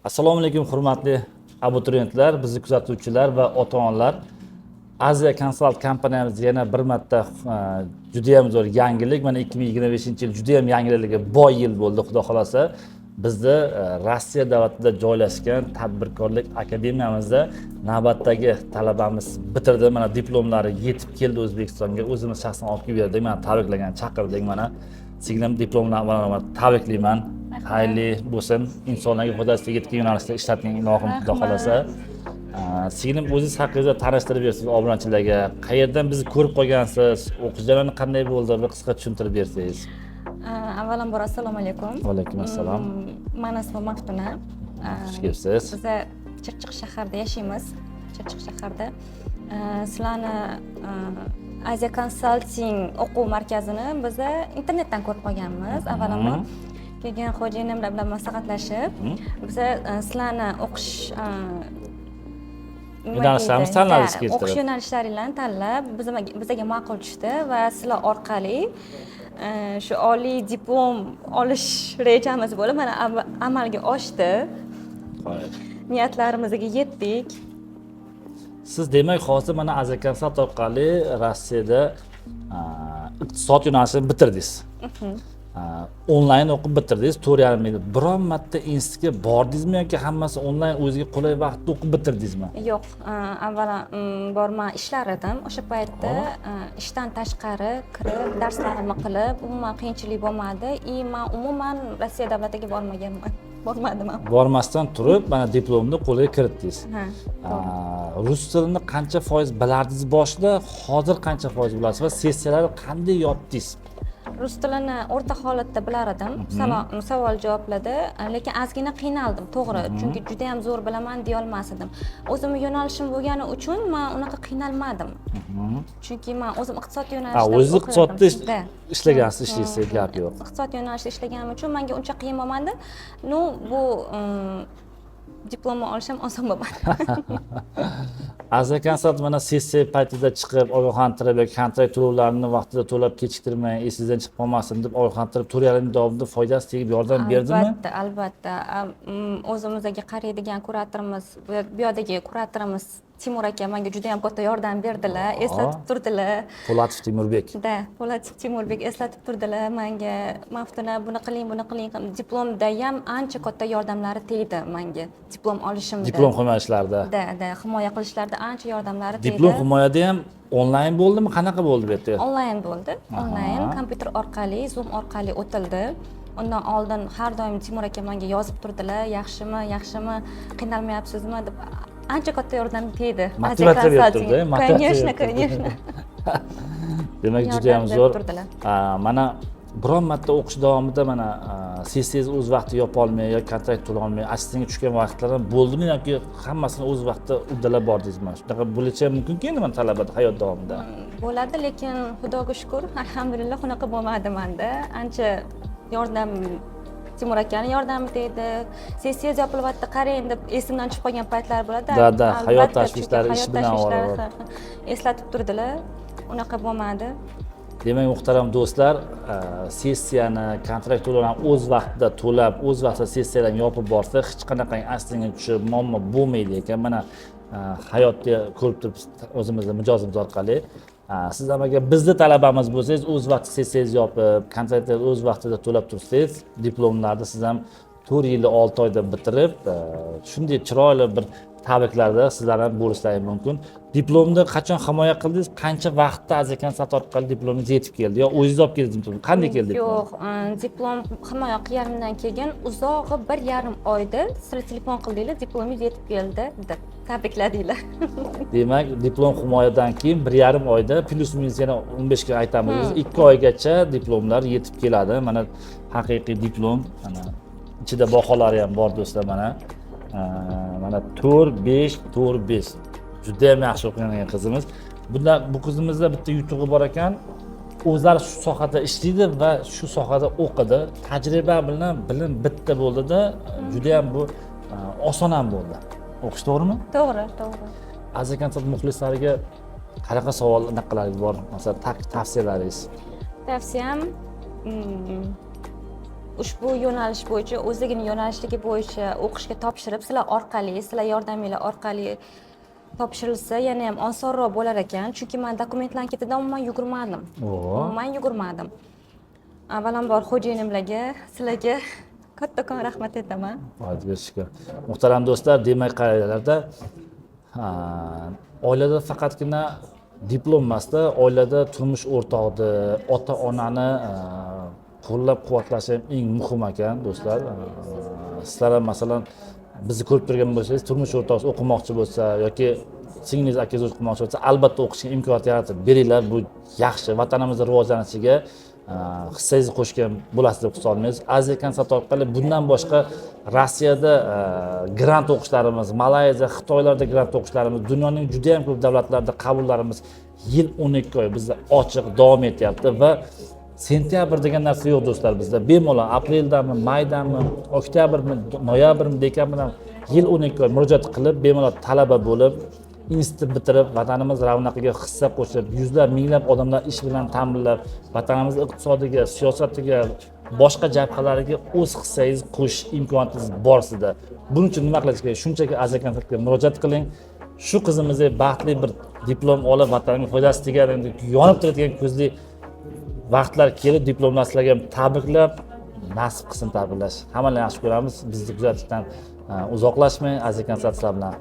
Assalomu alaykum hurmatli abituriyentlar, bizni kuzatuvchilar va ota-onalar. Aziya Consult kompaniyamiz yana bir marta juda ham zo'r yangilik. Mana 2025-yil juda ham yangiliklarga boy yil bo'ldi, xudo xolasa. Bizni Rossiya davlatida joylashgan tadbirkorlik akademiyamizda navbatdagi talabamiz bitirdi. Mana diplomlari yetib keldi O'zbekistonga. O'zimiz shaxsan olib kelib berdik. Mana tabriklagan, chaqirdik mana. Singlim diplomlar bilan tabriklayman. Xayrli bo'lsin. Insonlarga foydasi tegadigan yo'nalishda ishlating ilohim xudo xolasa. Singlim o'zingiz haqingizda tanishtirib bersiz obunachilarga. Qayerdan bizni ko'rib qolgansiz? O'qish jarayoni qanday bo'ldi? Bir qisqa tushuntirib bersangiz. Avvalambor assalomu alaykum. Va alaykum assalom. Meni ismim Maftuna. Xush kelibsiz. Biz Chirchiq shahrida yashaymiz. Chirchiq shahrida. Sizlarni Aziya Consulting o'quv markazini biz internetdan ko'rib qolganmiz. Avvalambor keyin xo'jayinim bilan maslahatlashib, biz sizlarni o'qish yo'nalishlarimiz tanladingiz keltirib. O'qish yo'nalishlaringlarni tanlab, bizga ma'qul tushdi va sizlar orqali shu oliy diplom olish rejamiz bo'lib, mana amalga oshdi. Niyatlarimizga yetdik. Siz demak, hozir mana Aziya Consult orqali Rossiyada iqtisod yo'nalishini bitirdingiz. Onlayn o'qib bitirdingiz, 4,5 yil. Biron marta institutga bordingizmi yoki hammasi onlayn o'ziga qulay vaqtda o'qib bitirdingizmi? Yo'q, avvalo borman ishlar edim. O'sha paytda ishdan tashqari kirib, darslarimni qilib, umuman qiyinchilik bo'lmadi. Men umuman Rossiya davlatiga bormaganman. Bormadim. Bormasdan turib, mana diplomni qo'lga kiritdingiz. Rus tilini qancha foiz bilardingiz boshida, hozir qancha foiz bilasiz va sessiyalarni qanday yopdingiz? Rus tilini o'rta holatda bilar edim, savol javoblarda, lekin ozgina qiynaldim, to'g'ri, chunki juda ham zo'r bilaman deya olmasdim. O'zim yo'nalishim bo'lgani uchun men unaqa qiynalmadim. Chunki men o'zim iqtisod yo'nalishida o'zingiz iqtisodda ishlagansiz, ishlaysiz, gap yo'q. Iqtisod yo'nalishida ishlaganim uchun menga uncha qiyin bo'lmadi. Bu diplomni olishim oson bo'lmadi. Aziya Consult mana sessiya paytida chiqib, ogohlantirib yoki kontrakt to'lovlarini vaqtida to'lab kechiktirmang, esingizdan chiqib qolmasin deb ogohlantirib, 4,5 yil davomida foydasi tegib yordam berdimi? Albatta. O'zimizga qaraydigan kuratorimiz, bu yerdagi kuratorimiz Timur aka menga juda ham katta yordam berdilar, eslatib turdilar. Po'latov Timurbek. Po'latov Timurbek eslatib turdilar menga. Maftuna buni qiling, buni qiling. Diplomda ham ancha katta yordamlari tegdi menga. Diplom olishimda. Diplom himoya ishlarida. Himoya qilishlarda ancha yordamlari tegdi. Diplom himoyada ham onlayn bo'ldimi? Qanaqa bo'ldi bu yerda? Onlayn bo'ldi. Onlayn, kompyuter orqali, Zoom orqali o'tildi. Undan oldin har doim Timur aka menga yozib turdilar, yaxshimi, qiynalmayapsizmi deb ancha katta yordam tegdi. Motivatsiya berdi, Конечно. Demak, juda ham zo'r. Mana biron marta o'qish davomida mana sessiyangiz o'z vaqtida yopa olmay yoki kontrakt to'la olmay, assistentga tushgan vaqtlar ham bo'ldimi yoki hammasini o'z vaqtida uddalab bordingizmi? Shunaqa bo'lishi ham mumkin-ku endi mana talabada hayot davomida. Bo'ladi, lekin Xudoga shukr, alhamdulillah unaqa bo'lmadi menda. Ancha yordam Timur akani yordami tegdi. Sessiya yopilyapti, qarang deb esimdan chiqib qolgan paytlar bo'ladi. Hayot tashvishlari, ish bilan eslatib turdilar. Unaqa bo'lmadi. Demak, muhtaram do'stlar, sessiyani, kontrakt to'lovlarni o'z vaqtida to'lab, o'z vaqtida sessiyalarni yopib borsa, hech qanaqa asliga tushib muammo bo'lmaydi ekan. Mana hayotda ko'rib turibsiz o'zimizning mijozimiz orqali. Siz ham agar bizni talabamiz bo'lsangiz, o'z vaqtida sessiyangizni yopib, kontraktlarni o'z vaqtida to'lab tursangiz, diplomlarni siz ham 4 yilda 6 oyda bitirib, shunday chiroyli bir tabriklarda sizlar ham bo'lishlaringiz mumkin. Diplomni qachon himoya qildingiz? Qancha vaqtda Aziya Consult orqali diplomingiz yetib keldi? Yo o'zingiz olib keldingizmi? Qanday keldi? Yo'q, diplom himoya qilganimdan keyin uzog'i 1,5 oyda sizlar telefon qildinglar, diplomingiz yetib keldi deb tabrikladinglar. Demak, diplom himoyadan keyin 1,5 oyda plus-minus yana 15 kun aytamiz, 2 oygacha diplomlar yetib keladi. Mana haqiqiy diplom, mana ichida baholari ham bor do'stlar mana. Mana 4,5. Juda ham yaxshi o'qigan qizimiz. Bu qizimizda bitta yutug'i bor ekan. O'zlari shu sohada ishlaydi va shu sohada o'qidi. Tajriba bilan bilim bitta bo'ldi-da, juda ham bu oson ham bo'ldi. O'qish to'g'rimi? To'g'ri. Aziya Consult muxlislariga qanaqa savol naqalaringiz bor? Masalan, tavsiyalaringiz. Tavsiyam ushbu yo'nalish bo'yicha o'zligini yo'nalishligi bo'yicha o'qishga topshirib, sizlar yordaminglar orqali topshirilsa yana ham osonroq bo'lar ekan. Chunki men dokumentlar anketidan umuman yugurmadim. Avvalambor xo'jayinimlarga, sizlarga kattakon rahmat aytaman. Xudoga shukr. Muhtaram do'stlar, demak qaranglarda oilada faqatgina diplom emasda, oilada turmush o'rtog'ini, ota-onani qo'llab-quvvatlash ham eng muhim ekan, do'stlar. Sizlar ham masalan bizni ko'rib turgan bo'lsangiz, turmush o'rtog'ingiz o'qimoqchi bo'lsa yoki singlingiz, akangiz o'qimoqchi bo'lsa, albatta o'qishga imkoniyat yaratib beringlar. Bu yaxshi, vatanimizning rivojlanishiga hissangizni qo'shgan bo'lasiz deb hisoblaymiz. Aziya Konsalt orqali bundan boshqa Rossiyada grant o'qishlarimiz, Malayziya, Xitoylarda grant o'qishlarimiz, dunyoning juda ham ko'p davlatlarida qabullarimiz yil 12 oy bizda ochiq davom etyapti va sentyabr degan narsa yo'q do'stlar bizda. Bemalol apreldami, maydami, oktyabrmi, noyabrmi, dekabrmi yil 12 oy murojaat qilib, bemalol talaba bo'lib, institut bitirib, vatanimiz ravnaqiga hissa qo'shib, yuzlab, minglab odamlar ish bilan ta'minlab, vatanimiz iqtisodiga, siyosatiga, boshqa jabhalariga o'z hissangizni qo'shish imkoniyatingiz bor sizda. Buning uchun nima qilish kerak? Shunchaki Aziya Konsaltga murojaat qiling. Shu qizimizga baxtli bir diplom olib, vatanimga foydasi tegan, yonib turadigan ko'zli vaqtlar kelib, diplomlar sizlarga ham tabriklab, nasib qilsin tabriklash. Hammalarni yaxshi ko'ramiz. Bizni kuzatishdan uzoqlashmang. Aziya Konsalt sizlar bilan